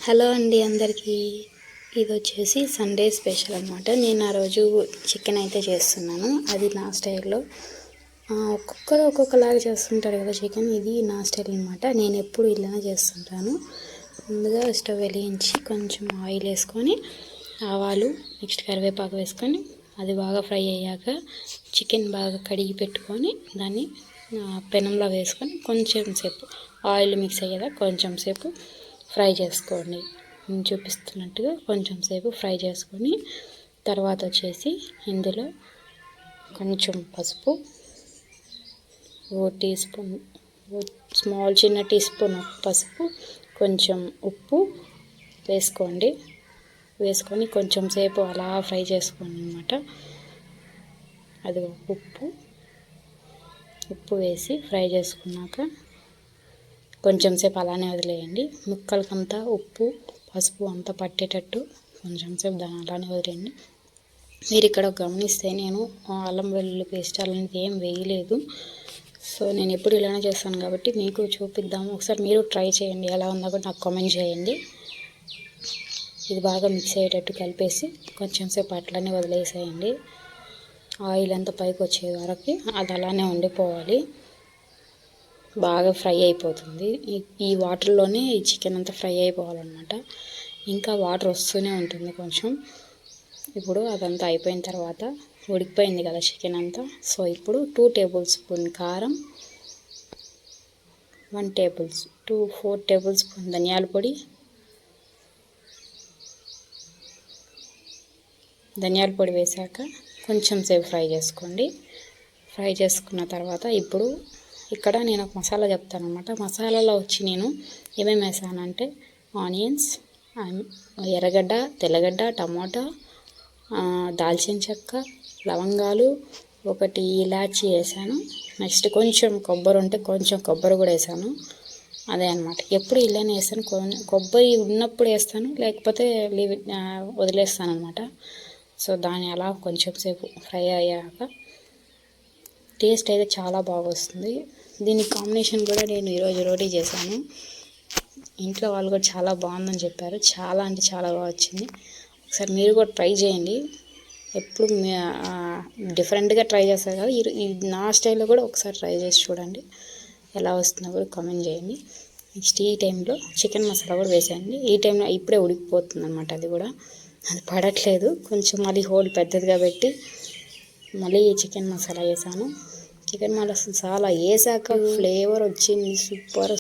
Hello అండి అందరికీ. ఇది వచ్చేసి సండే స్పెషల్ అనమాట. నేను ఆ రోజు చికెన్ అయితే చేస్తున్నాను. అది నా స్టైల్లో. ఒక్కొక్కరు ఒక్కొక్కలాగా చేస్తుంటారు కదా చికెన్. ఇది నా స్టైల్ అనమాట. నేను ఎప్పుడు ఇలానే చేస్తుంటాను. ముందుగా స్టవ్ వెలిగించి కొంచెం ఆయిల్ వేసుకొని ఆవాలు నెక్స్ట్ కరివేపాకు వేసుకొని అది బాగా ఫ్రై అయ్యాక చికెన్ బాగా కడిగి పెట్టుకొని దాన్ని పెనంలో వేసుకొని కొంచెం సేపు ఆయిల్ మిక్స్ అయ్యేదా కొంచెం సేపు ఫ్రై చేసుకోండి. నేను చూపిస్తున్నట్టుగా కొంచెం సేపు ఫ్రై చేసుకొని తర్వాత వచ్చేసి ఇందులో కొంచెం పసుపు, చిన్న టీ స్పూన్ పసుపు, కొంచెం ఉప్పు వేసుకోండి. వేసుకొని కొంచెం సేపు అలా ఫ్రై చేసుకోండి అన్నమాట. అది ఉప్పు వేసి ఫ్రై చేసుకున్నాక కొంచెం సేపు అలానే వదిలేయండి. ముక్కలకంతా ఉప్పు పసుపు అంతా పట్టేటట్టు కొంచెం సేపు దాన్ని అలానే వదిలేయండి. మీరు ఇక్కడ గమనిస్తే నేను అల్లం వెల్లుల్లి పేస్ట్ అలాంటిది ఏం వేయలేదు. సో నేను ఎప్పుడు ఇలానే చేస్తాను కాబట్టి మీకు చూపిద్దాము. ఒకసారి మీరు ట్రై చేయండి, ఎలా ఉందో కూడా నాకు కామెంట్ చేయండి. ఇది బాగా మిక్స్ అయ్యేటట్టు కలిపేసి కొంచెం సేపు అట్లనే వదిలేసేయండి. ఆయిల్ అంతా పైకి వచ్చే వరకు అది అలానే ఉండిపోవాలి. బాగా ఫ్రై అయిపోతుంది. ఈ వాటర్లోనే ఈ చికెన్ అంతా ఫ్రై అయిపోవాలన్నమాట. ఇంకా వాటర్ వస్తూనే ఉంటుంది కొంచెం. ఇప్పుడు అదంతా అయిపోయిన తర్వాత ఉడికిపోయింది కదా చికెన్ అంతా. సో ఇప్పుడు 2 టేబుల్ స్పూన్ కారం, 4 టేబుల్ స్పూన్ ధనియాల పొడి, వేసాక కొంచెం సేపు ఫ్రై చేసుకోండి. ఫ్రై చేసుకున్న తర్వాత ఇప్పుడు ఇక్కడ నేను ఒక మసాలా చెప్తాను అనమాట. మసాలాలో వచ్చి నేను ఏమేమి వేసానంటే ఆనియన్స్, ఎర్రగడ్డ, తెల్లగడ్డ, టమాటా, దాల్చిన చెక్క, లవంగాలు, 1 ఇలాచీ వేసాను. నెక్స్ట్ కొంచెం కొబ్బరి ఉంటే కొంచెం కొబ్బరి కూడా వేసాను. అదే అనమాట. ఎప్పుడు ఇలానే వేస్తాను. కొబ్బరి ఉన్నప్పుడు వేస్తాను, లేకపోతే వదిలేస్తాను అనమాట. సో దాన్ని అలా కొంచెం సేపు ఫ్రై అయ్యాక టేస్ట్ అయితే చాలా బాగా వస్తుంది. దీని కాంబినేషన్ కూడా నేను ఈరోజు రోటీ చేశాను. ఇంట్లో వాళ్ళు కూడా చాలా బాగుందని చెప్పారు. చాలా అంటే చాలా బాగా వచ్చింది. ఒకసారి మీరు కూడా ట్రై చేయండి. ఎప్పుడు డిఫరెంట్గా ట్రై చేస్తారు కదా, నా స్టైల్లో కూడా ఒకసారి ట్రై చేసి చూడండి. ఎలా వస్తుందో కూడా కామెంట్ చేయండి. నెక్స్ట్ ఈ టైంలో చికెన్ మసాలా కూడా వేసేయండి. ఈ టైంలో ఇప్పుడే ఉడికిపోతుంది అనమాట. అది పడట్లేదు. కొంచెం మళ్ళీ హోల్ పెద్దదిగా పెట్టి మళ్ళీ చికెన్ మసాలా వేసాను. చికెన్ మసాలా వేసాక ఫ్లేవర్ వచ్చింది, సూపర్.